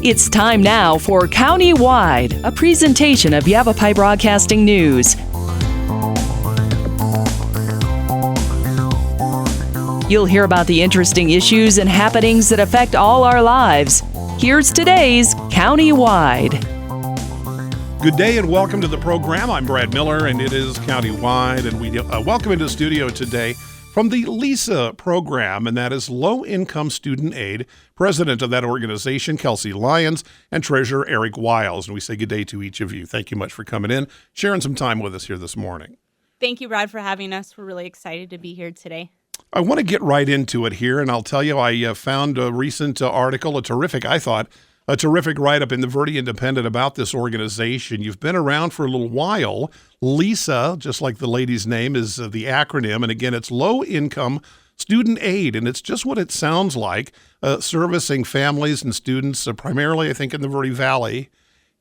It's time now for County-Wide, a presentation of Yavapai Broadcasting News. You'll hear about the interesting issues and happenings that affect all our lives. Here's today's County-Wide. Good day and welcome to the program. I'm Brad Miller and it is County-Wide, and we welcome into the studio today from the LISA program, and that is Low Income Student Aid, president of that organization, Kelcy Lyons, and treasurer Eric Wyles. And we say good day to each of you. Thank you much for coming in, sharing some time with us here this morning. Thank you, Brad, for having us. We're really excited to be here today. I want to get right into it here, and I'll tell you, I found a recent article, a terrific write-up in the Verde Independent about this organization. You've been around for a little while. LISA, just like the lady's name, is the acronym. And again, it's Low Income Student Aid. And it's just what it sounds like, servicing families and students, primarily, I think, in the Verde Valley.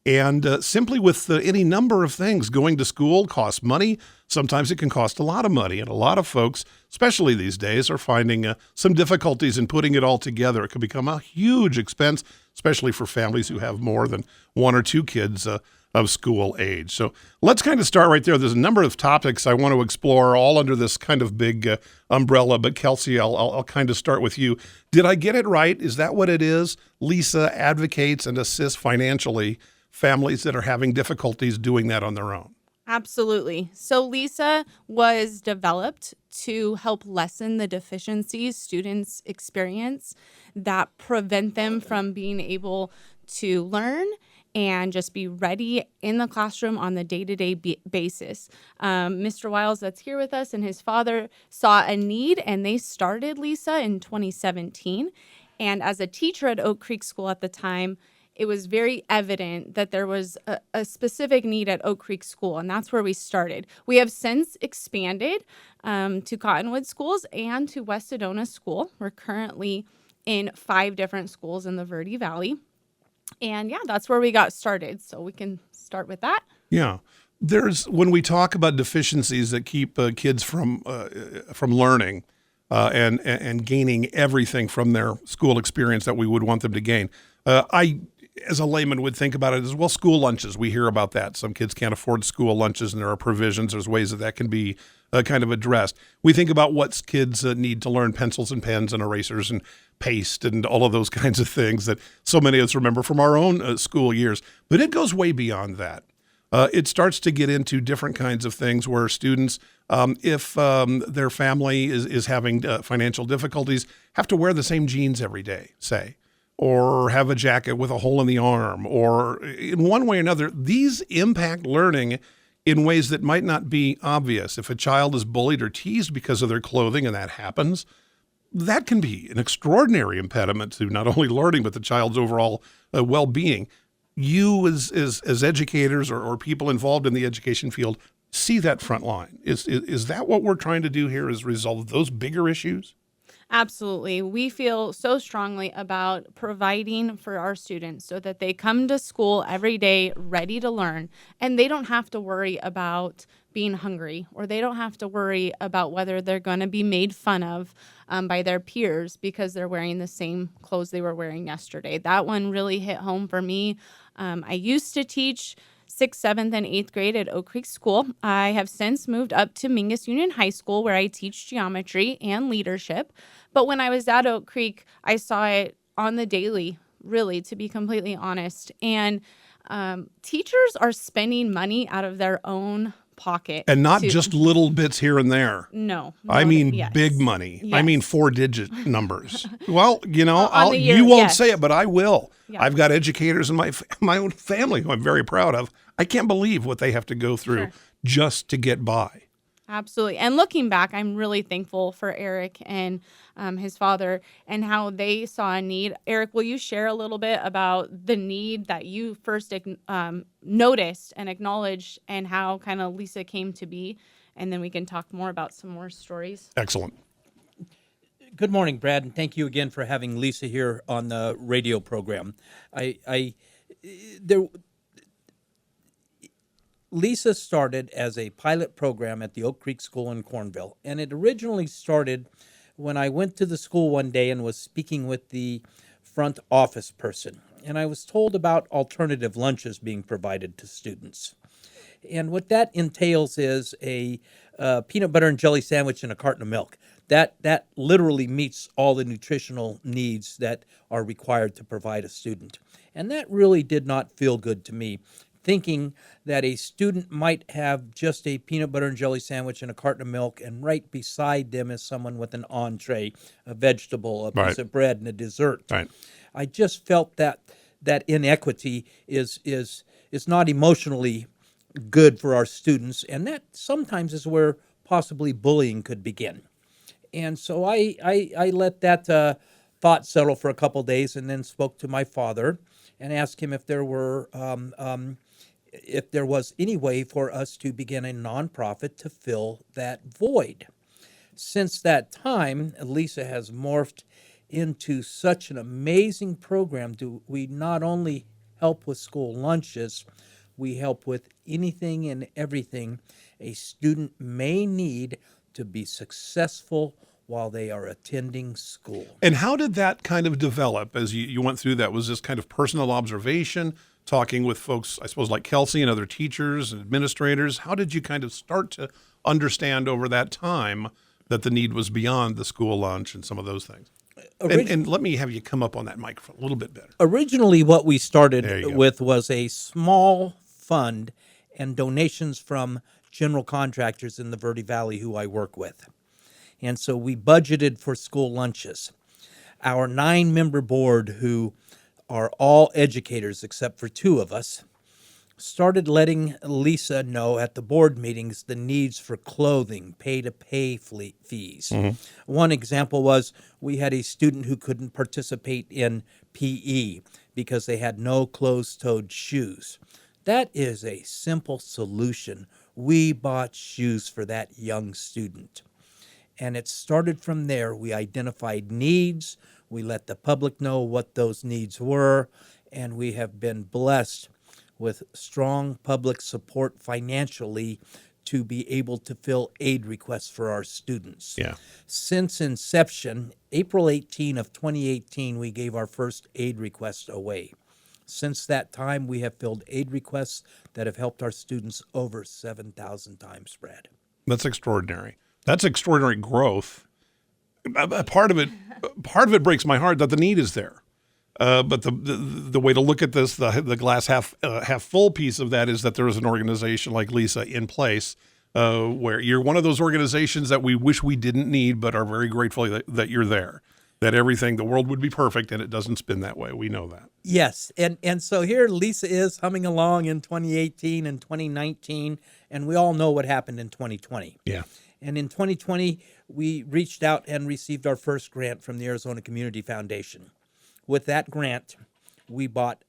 And simply with any number of things, going to school costs money. Sometimes it can cost a lot of money. And a lot of folks, especially these days, are finding some difficulties in putting it all together. It can become a huge expense, especially for families who have more than one or two kids of school age. So let's kind of start right there. There's a number of topics I want to explore, all under this kind of big umbrella. But Kelcy, I'll kind of start with you. Did I get it right? Is that what it is? LISA advocates and assists financially families that are having difficulties doing that on their own. Absolutely. So LISA was developed to help lessen the deficiencies students experience that prevent them from being able to learn and just be ready in the classroom on the day-to-day basis. Mr. Wyles, that's here with us, and his father saw a need, and they started LISA in 2017. And as a teacher at Oak Creek School at the time, it was very evident that there was a specific need at Oak Creek School, and that's where we started. We have since expanded to Cottonwood schools and to West Sedona School. We're currently in 5 different schools in the Verde Valley. And yeah, that's where we got started. So we can start with that. Yeah. When we talk about deficiencies that keep kids from learning and gaining everything from their school experience that we would want them to gain, I, as a layman, would think about it as, well, school lunches. We hear about that. Some kids can't afford school lunches, and there are provisions. There's ways that can be kind of addressed. We think about what kids need to learn: pencils and pens and erasers and paste and all of those kinds of things that so many of us remember from our own school years. But it goes way beyond that. It starts to get into different kinds of things where students, if their family is having financial difficulties, have to wear the same jeans every day, say, or have a jacket with a hole in the arm, or in one way or another. These impact learning in ways that might not be obvious. If a child is bullied or teased because of their clothing, and that happens, that can be an extraordinary impediment to not only learning, but the child's overall well-being. You as educators or people involved in the education field see that front line. Is that what we're trying to do here, is resolve those bigger issues? Absolutely. We feel so strongly about providing for our students so that they come to school every day ready to learn, and they don't have to worry about being hungry, or they don't have to worry about whether they're going to be made fun of by their peers because they're wearing the same clothes they were wearing yesterday. That one really hit home for me. I used to teach 6th, 7th, and 8th grade at Oak Creek School. I have since moved up to Mingus Union High School, where I teach geometry and leadership. But when I was at Oak Creek, I saw it on the daily, really, to be completely honest. And teachers are spending money out of their own pocket. And not just little bits here and there. No. I mean, yes. big money. Yes. I mean, 4-digit numbers. Well, year, you won't yes. say it, but I will. Yeah. I've got educators in my own family who I'm very proud of. I can't believe what they have to go through just to get by. Absolutely. And looking back, I'm really thankful for Eric and his father and how they saw a need. Eric, will you share a little bit about the need that you first noticed and acknowledged, and how kind of LISA came to be? And then we can talk more about some more stories. Excellent. Good morning, Brad, and thank you again for having LISA here on the radio program. LISA started as a pilot program at the Oak Creek School in Cornville, and it originally started when I went to the school one day and was speaking with the front office person. and I was told about alternative lunches being provided to students. And what that entails is a peanut butter and jelly sandwich and a carton of milk. That literally meets all the nutritional needs that are required to provide a student. And that really did not feel good to me, thinking that a student might have just a peanut butter and jelly sandwich and a carton of milk, and right beside them is someone with an entree, a vegetable, a piece of bread, and a dessert. Right. I just felt that inequity is not emotionally good for our students, and that sometimes is where possibly bullying could begin. And so I let that thought settle for a couple days, and then spoke to my father and asked him if there was any way for us to begin a nonprofit to fill that void. Since that time, Lisa has morphed into such an amazing program. We not only help with school lunches, we help with anything and everything a student may need to be successful while they are attending school. And how did that kind of develop as you went through that? Was this kind of personal observation, talking with folks, I suppose, like Kelcy and other teachers and administrators? How did you kind of start to understand over that time that the need was beyond the school lunch and some of those things? And let me have you come up on that microphone a little bit better. Originally, what we started with was a small fund and donations from general contractors in the Verde Valley who I work with. And so we budgeted for school lunches. Our 9-member board, who are all educators except for 2 of us, started letting Lisa know at the board meetings the needs for clothing, pay-to-pay fees. One example was we had a student who couldn't participate in PE because they had no closed-toed shoes. That is a simple solution. We bought shoes for that young student. And it started from there. We identified needs. We let the public know what those needs were. And we have been blessed with strong public support financially to be able to fill aid requests for our students. Yeah. Since inception, April 18 of 2018, we gave our first aid request away. Since that time, we have filled aid requests that have helped our students over 7,000 times, Brad. That's extraordinary. That's extraordinary growth. Part of it breaks my heart that the need is there. But the way to look at this, the glass half full piece of that is that there is an organization like Lisa in place where you're one of those organizations that we wish we didn't need, but are very grateful that you're there. That the world would be perfect, and it doesn't spin that way. We know that. Yes, and so here Lisa is humming along in 2018 and 2019, and we all know what happened in 2020. Yeah. And in 2020, we reached out and received our first grant from the Arizona Community Foundation. With that grant, we bought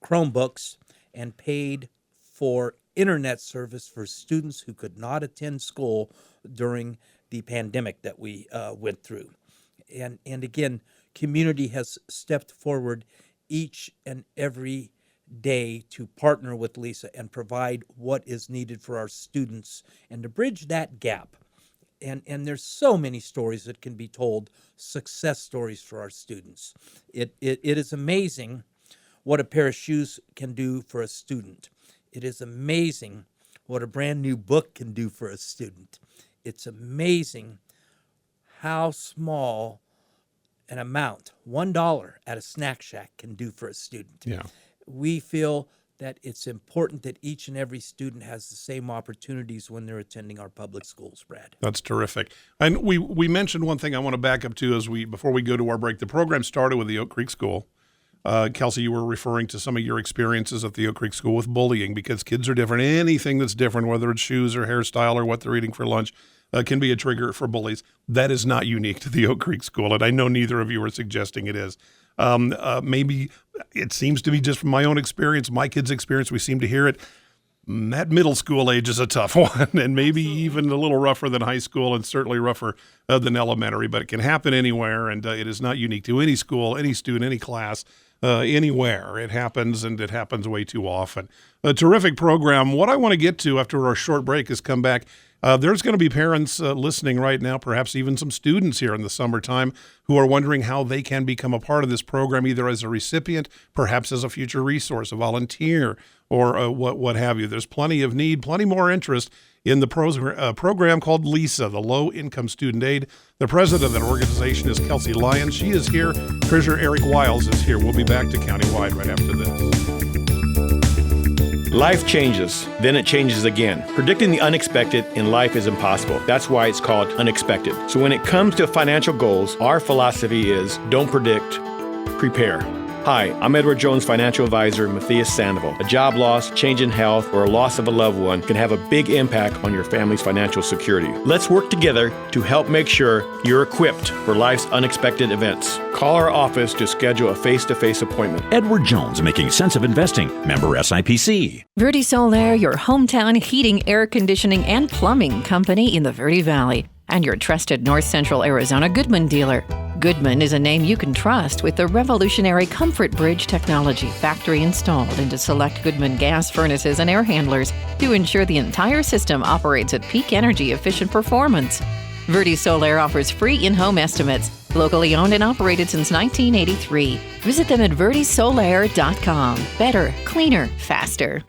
Chromebooks and paid for internet service for students who could not attend school during the pandemic that we went through. And again, community has stepped forward each and every day to partner with Lisa and provide what is needed for our students and to bridge that gap. And there's so many stories that can be told, success stories for our students. It is amazing what a pair of shoes can do for a student. It is amazing what a brand new book can do for a student. It's amazing how small an amount, $1 at a snack shack, can do for a student. Yeah. We feel that it's important that each and every student has the same opportunities when they're attending our public schools, Brad. That's terrific. And we mentioned one thing I want to back up to before we go to our break. The program started with the Oak Creek School. Kelcy, you were referring to some of your experiences at the Oak Creek School with bullying, because kids are different. Anything that's different, whether it's shoes or hairstyle or what they're eating for lunch, can be a trigger for bullies. That is not unique to the Oak Creek School, and I know neither of you are suggesting it is. Maybe it seems to be just from my own experience, my kids' experience, we seem to hear it. That middle school age is a tough one, and maybe even a little rougher than high school, and certainly rougher than elementary, but it can happen anywhere, and it is not unique to any school, any student, any class. anywhere. It happens, and it happens way too often. A terrific program. What I want to get to after our short break is come back. There's going to be parents listening right now, perhaps even some students here in the summertime who are wondering how they can become a part of this program, either as a recipient, perhaps as a future resource, a volunteer, or what have you. There's plenty of need, plenty more interest in the program called LISA, the Low Income Student Aid. The president of that organization is Kelcy Lyons. She is here. Treasurer Eric Wyles is here. We'll be back to Countywide right after this. Life changes, then it changes again. Predicting the unexpected in life is impossible. That's why it's called unexpected. So when it comes to financial goals, our philosophy is don't predict, prepare. Hi, I'm Edward Jones financial advisor Matthias Sandoval. A job loss, change in health, or a loss of a loved one can have a big impact on your family's financial security. Let's work together to help make sure you're equipped for life's unexpected events. Call our office to schedule a face-to-face appointment. Edward Jones, making sense of investing. Member SIPC. Verde Solaire, your hometown heating, air conditioning, and plumbing company in the Verde Valley, and your trusted North Central Arizona Goodman dealer. Goodman is a name you can trust with the revolutionary Comfort Bridge technology factory installed into select Goodman gas furnaces and air handlers to ensure the entire system operates at peak energy efficient performance. Verde Solaire offers free in-home estimates, locally owned and operated since 1983. Visit them at verdesolaire.com. Better, cleaner, faster.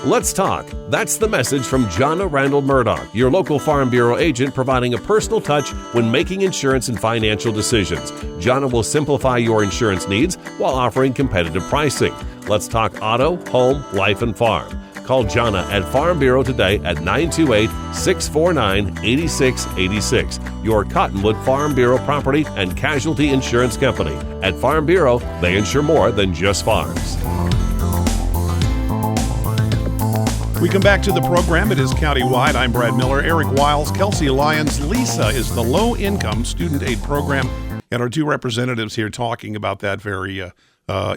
Let's talk. That's the message from Jonna Randall Murdoch, your local Farm Bureau agent, providing a personal touch when making insurance and financial decisions. Jonna will simplify your insurance needs while offering competitive pricing. Let's talk auto, home, life, and farm. Call Jonna at Farm Bureau today at 928-649-8686. Your Cottonwood Farm Bureau property and casualty insurance company. At Farm Bureau, they insure more than just farms. We come back to the program. It is Countywide. I'm Brad Miller. Eric Wyles, Kelcy Lyons. LISA is the Low Income Student Aid Program, and our two representatives here talking about that very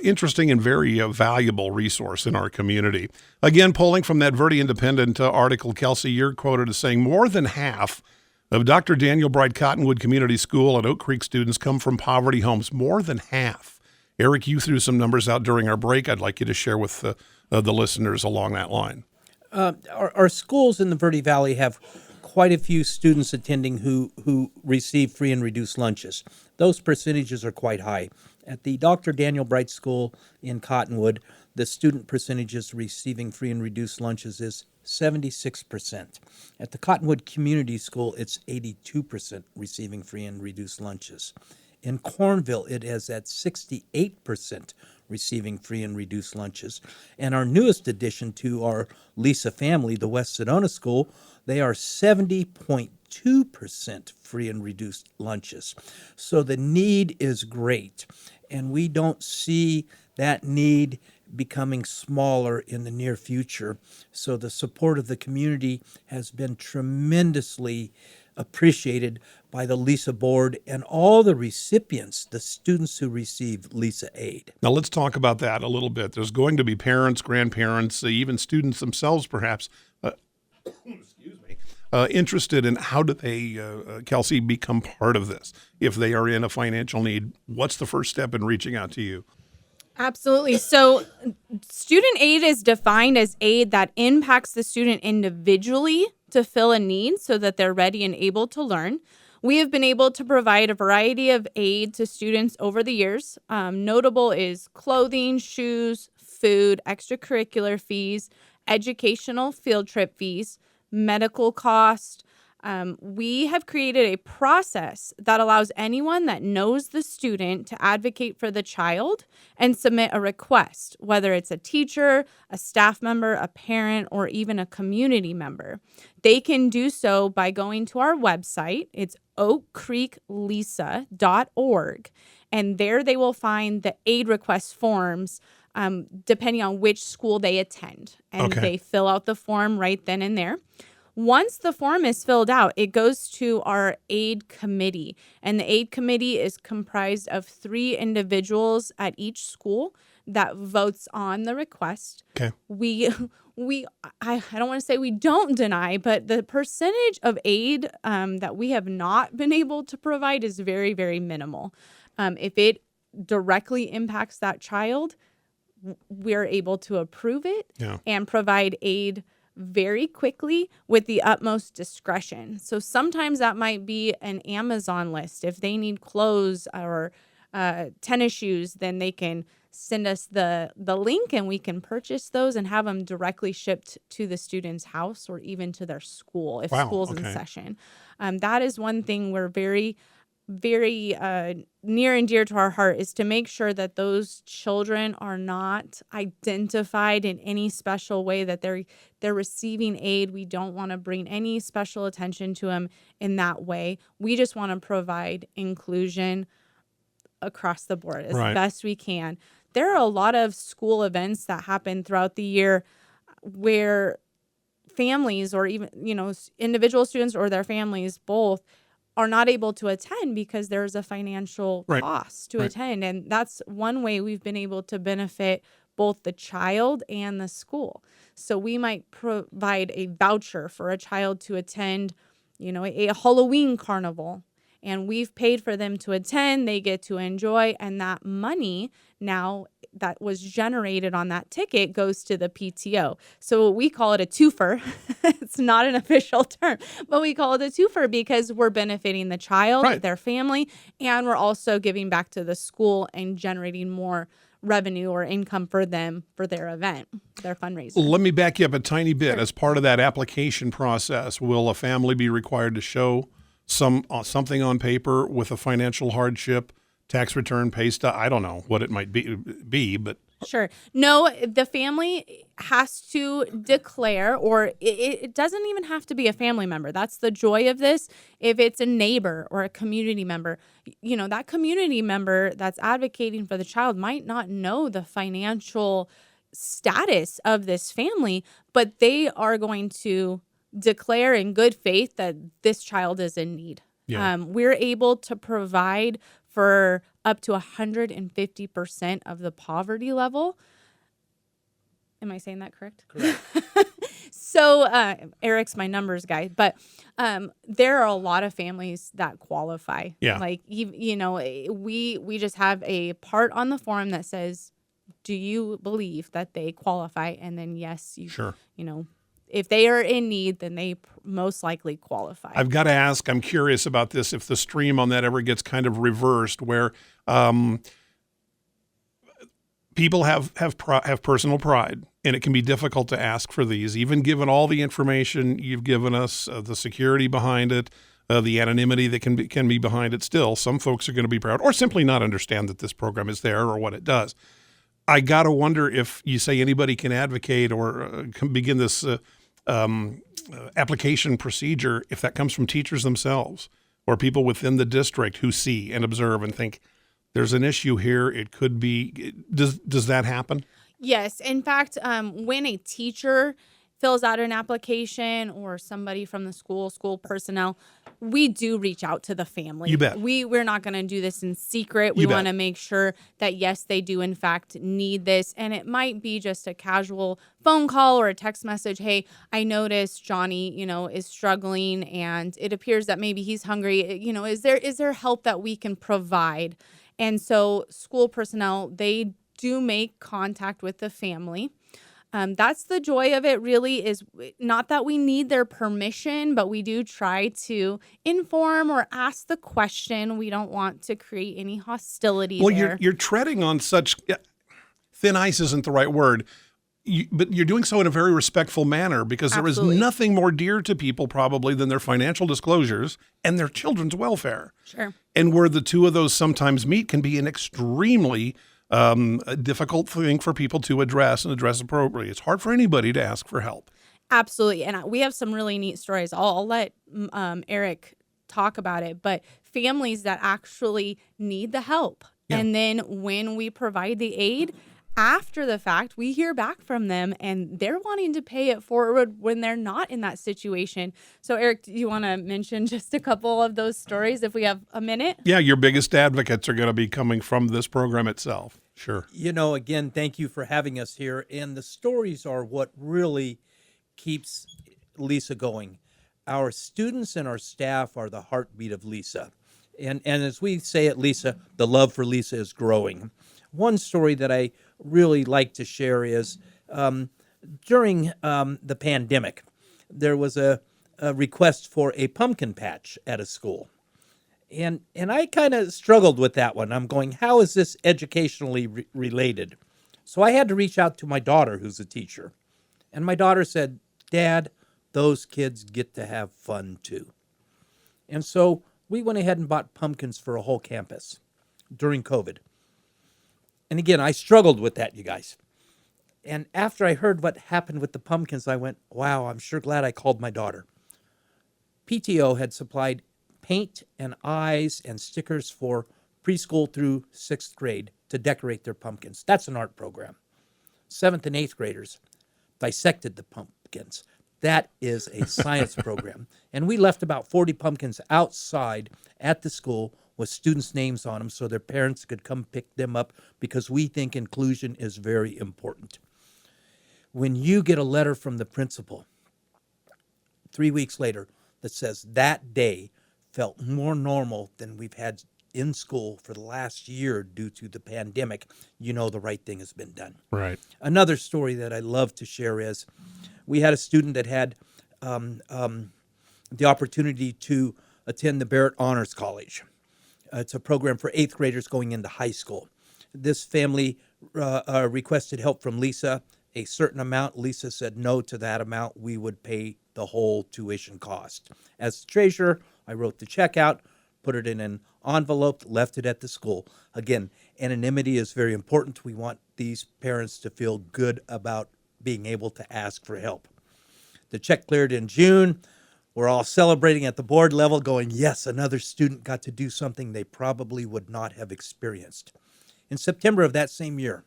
interesting and very valuable resource in our community. Again, polling from that Verde Independent article, Kelcy, you're quoted as saying more than half of Dr. Daniel Bright Cottonwood Community School and Oak Creek students come from poverty homes. More than half. Eric, you threw some numbers out during our break. I'd like you to share with the listeners along that line. Our schools in the Verde Valley have quite a few students attending who receive free and reduced lunches. Those percentages are quite high. At the Dr. Daniel Bright School in Cottonwood, the student percentages receiving free and reduced lunches is 76%. At the Cottonwood Community School, it's 82% receiving free and reduced lunches. In Cornville, it is at 68% receiving free and reduced lunches. And our newest addition to our LISA family, the West Sedona School, they are 70.2% free and reduced lunches. So the need is great, and we don't see that need becoming smaller in the near future. So the support of the community has been tremendously appreciated by the LISA board and all the recipients, the students who receive LISA aid. Now let's talk about that a little bit. There's going to be parents, grandparents, even students themselves perhaps, interested in how do they, Kelcy, become part of this? If they are in a financial need, what's the first step in reaching out to you? Absolutely. So student aid is defined as aid that impacts the student individually to fill a need so that they're ready and able to learn. We have been able to provide a variety of aid to students over the years. Notable is clothing, shoes, food, extracurricular fees, educational field trip fees, medical cost. We have created a process that allows anyone that knows the student to advocate for the child and submit a request, whether it's a teacher, a staff member, a parent, or even a community member. They can do so by going to our website. It's oakcreeklisa.org, and there they will find the aid request forms depending on which school they attend, and they fill out the form right then and there. Once the form is filled out, it goes to our aid committee, and the aid committee is comprised of 3 individuals at each school that votes on the request. Okay. I don't want to say we don't deny, but the percentage of aid that we have not been able to provide is very, very minimal. If it directly impacts that child, we're able to approve it and provide aid very quickly with the utmost discretion. So sometimes that might be an Amazon list. If they need clothes or tennis shoes, then they can send us the link and we can purchase those and have them directly shipped to the student's house or even to their school if school's in session. That is one thing we're very near and dear to our heart, is to make sure that those children are not identified in any special way, that they're receiving aid. We don't want to bring any special attention to them in that way. We just want to provide inclusion across the board as best we can. There are a lot of school events that happen throughout the year where families, or even, individual students or their families both, are not able to attend because there's a financial cost to attend. And that's one way we've been able to benefit both the child and the school. So we might provide a voucher for a child to attend, a Halloween carnival. And we've paid for them to attend, they get to enjoy, and that money now that was generated on that ticket goes to the PTO. So we call it a twofer. It's not an official term, but we call it a twofer because we're benefiting the child, their family, and we're also giving back to the school and generating more revenue or income for them for their event, their fundraiser. Let me back you up a tiny bit. As part of that application process, will a family be required to show something on paper with a financial hardship, tax return, pay stub? I don't know what it might be, but sure. No, the family has to declare, or it doesn't even have to be a family member. That's the joy of this. If it's a neighbor or a community member, that community member that's advocating for the child might not know the financial status of this family, but they are going to declare in good faith that this child is in need. We're able to provide for up to 150% of the poverty level. Am I saying that correct? Correct. So Eric's my numbers guy, but there are a lot of families that qualify. Like, we just have a part on the form that says, do you believe that they qualify? And then yes, if they are in need, then they most likely qualify. I've got to ask, I'm curious about this, if the stream on that ever gets kind of reversed, where people have personal pride, and it can be difficult to ask for these, even given all the information you've given us, the security behind it, the anonymity that can be behind it. Still, some folks are going to be proud or simply not understand that this program is there or what it does. I got to wonder if you say anybody can advocate or can begin this application procedure, if that comes from teachers themselves or people within the district who see and observe and think there's an issue here. It could be. Does that happen? Yes. In fact, when a teacher fills out an application or somebody from the school personnel, we do reach out to the family. You bet. We're not going to do this in secret. We want to make sure that, yes, they do in fact need this. And it might be just a casual phone call or a text message. Hey, I noticed Johnny, is struggling and it appears that maybe he's hungry. Is there help that we can provide? And so school personnel, they do make contact with the family. That's the joy of it, really, is not that we need their permission, but we do try to inform or ask the question. We don't want to create any hostility there. You're treading on such thin ice isn't the right word, but you're doing so in a very respectful manner, because there is nothing more dear to people probably than their financial disclosures and their children's welfare. Sure. And where the two of those sometimes meet can be an extremely a difficult thing for people to address and address appropriately. It's hard for anybody to ask for help. Absolutely. And we have some really neat stories. I'll let Eric talk about it, but families that actually need the help. Yeah. And then when we provide the aid, after the fact, we hear back from them and they're wanting to pay it forward when they're not in that situation. So, Eric, do you want to mention just a couple of those stories if we have a minute? Yeah, your biggest advocates are going to be coming from this program itself. Sure. Again, thank you for having us here. And the stories are what really keeps Lisa going. Our students and our staff are the heartbeat of Lisa. And as we say at Lisa, the love for Lisa is growing. One story that I really like to share is during the pandemic, there was a request for a pumpkin patch at a school. And I kind of struggled with that one. I'm going, how is this educationally related? So I had to reach out to my daughter, who's a teacher. And my daughter said, Dad, those kids get to have fun too. And so we went ahead and bought pumpkins for a whole campus during COVID. And again, I struggled with that, you guys. And after I heard what happened with the pumpkins, I went, wow, I'm sure glad I called my daughter. PTO had supplied paint and eyes and stickers for preschool through 6th grade to decorate their pumpkins. That's an art program. 7th and 8th graders dissected the pumpkins. That is a science program. And we left about 40 pumpkins outside at the school with students' names on them so their parents could come pick them up, because we think inclusion is very important. When you get a letter from the principal 3 weeks later that says that day felt more normal than we've had in school for the last year due to the pandemic, you know the right thing has been done. Right. Another story that I love to share is we had a student that had the opportunity to attend the Barrett Honors College. It's a program for 8th graders going into high school. This family requested help from Lisa, a certain amount. Lisa said no to that amount. We would pay the whole tuition cost. As the treasurer, I wrote the check out, put it in an envelope, left it at the school. Again, anonymity is very important. We want these parents to feel good about being able to ask for help. The check cleared in June. We're all celebrating at the board level, going, yes, another student got to do something they probably would not have experienced. In September of that same year,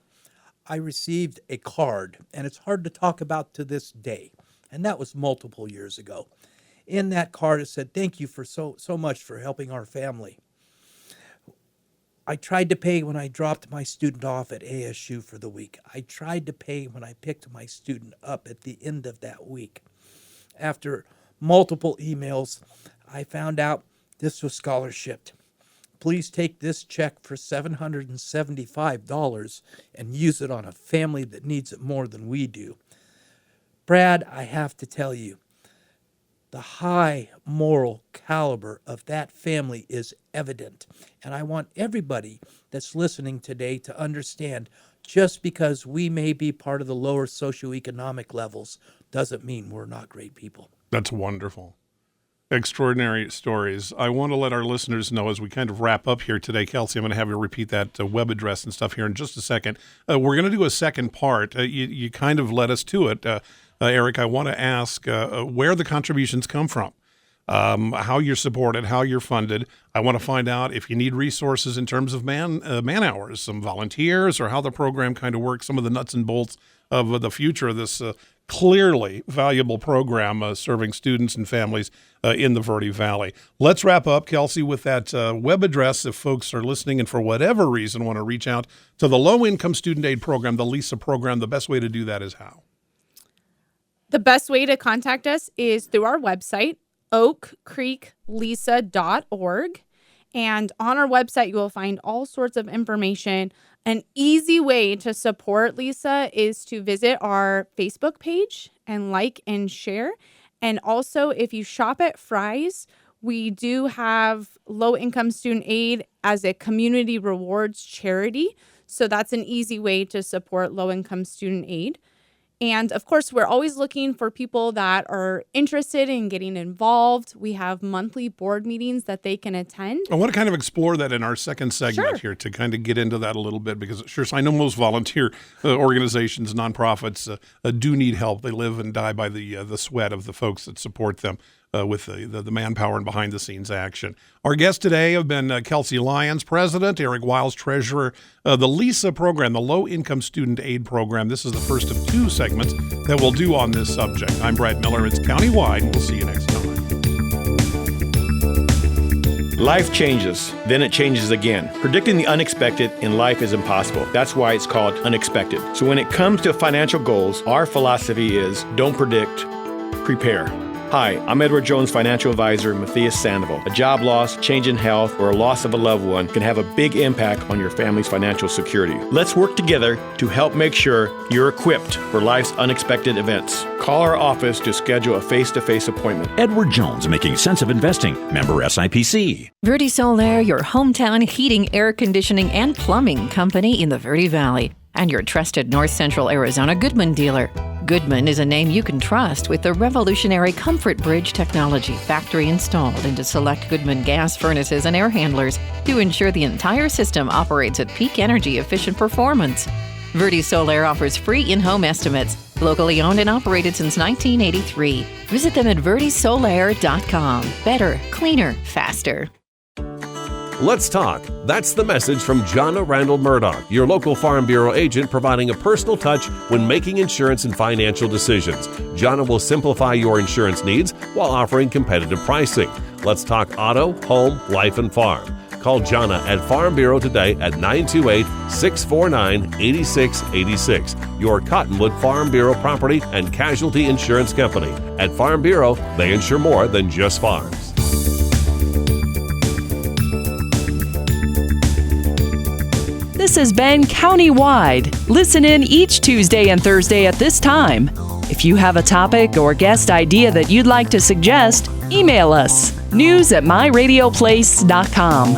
I received a card, and it's hard to talk about to this day, and that was multiple years ago. In that card, it said, thank you for so much for helping our family. I tried to pay when I dropped my student off at ASU for the week. I tried to pay when I picked my student up at the end of that week. After multiple emails, I found out this was scholarship. Please take this check for $775 and use it on a family that needs it more than we do. Brad, I have to tell you, the high moral caliber of that family is evident. And I want everybody that's listening today to understand, just because we may be part of the lower socioeconomic levels doesn't mean we're not great people. That's wonderful. Extraordinary stories. I want to let our listeners know as we kind of wrap up here today, Kelcy, I'm going to have you repeat that web address and stuff here in just a second. We're going to do a second part. You kind of led us to it. Eric, I want to ask where the contributions come from, how you're supported, how you're funded. I want to find out if you need resources in terms of man hours, some volunteers, or how the program kind of works, some of the nuts and bolts of the future of this clearly valuable program serving students and families in the Verde Valley. Let's wrap up, Kelcy, with that web address if folks are listening and for whatever reason want to reach out to the Low Income Student Aid Program, the LISA program. The best way to do that is how? The best way to contact us is through our website, oakcreeklisa.org. And on our website, you will find all sorts of information. An easy way to support Lisa is to visit our Facebook page and like and share. And also, if you shop at Fry's, we do have Low Income Student Aid as a community rewards charity. So that's an easy way to support Low Income Student Aid. And of course, we're always looking for people that are interested in getting involved. We have monthly board meetings that they can attend. I want to kind of explore that in our second segment here to kind of get into that a little bit, because sure, I know most volunteer organizations, nonprofits do need help. They live and die by the sweat of the folks that support them with the manpower and behind-the-scenes action. Our guests today have been Kelcy Lyons, President, Eric Wyles, Treasurer, the LISA program, the Low Income Student Aid Program. This is the first of two segments that we'll do on this subject. I'm Brad Miller. It's Countywide. We'll see you next time. Life changes, then it changes again. Predicting the unexpected in life is impossible. That's why it's called unexpected. So when it comes to financial goals, our philosophy is don't predict, prepare. Hi, I'm Edward Jones Financial Advisor Matthias Sandoval. A job loss, change in health, or a loss of a loved one can have a big impact on your family's financial security. Let's work together to help make sure you're equipped for life's unexpected events. Call our office to schedule a face-to-face appointment. Edward Jones, making sense of investing. Member SIPC. Verde Solaire, your hometown heating, air conditioning, and plumbing company in the Verde Valley, and your trusted North Central Arizona Goodman dealer. Goodman is a name you can trust with the revolutionary Comfort Bridge technology factory installed into select Goodman gas furnaces and air handlers to ensure the entire system operates at peak energy efficient performance. Verde Solaire offers free in-home estimates, locally owned and operated since 1983. Visit them at verdesolaire.com. Better, cleaner, faster. Let's talk. That's the message from Jonna Randall Murdoch, your local Farm Bureau agent providing a personal touch when making insurance and financial decisions. Jonna will simplify your insurance needs while offering competitive pricing. Let's talk auto, home, life, and farm. Call Jonna at Farm Bureau today at 928-649-8686. Your Cottonwood Farm Bureau property and casualty insurance company. At Farm Bureau, they insure more than just farms. This has been Countywide. Listen in each Tuesday and Thursday at this time. If you have a topic or guest idea that you'd like to suggest, email us, news@myradioplace.com.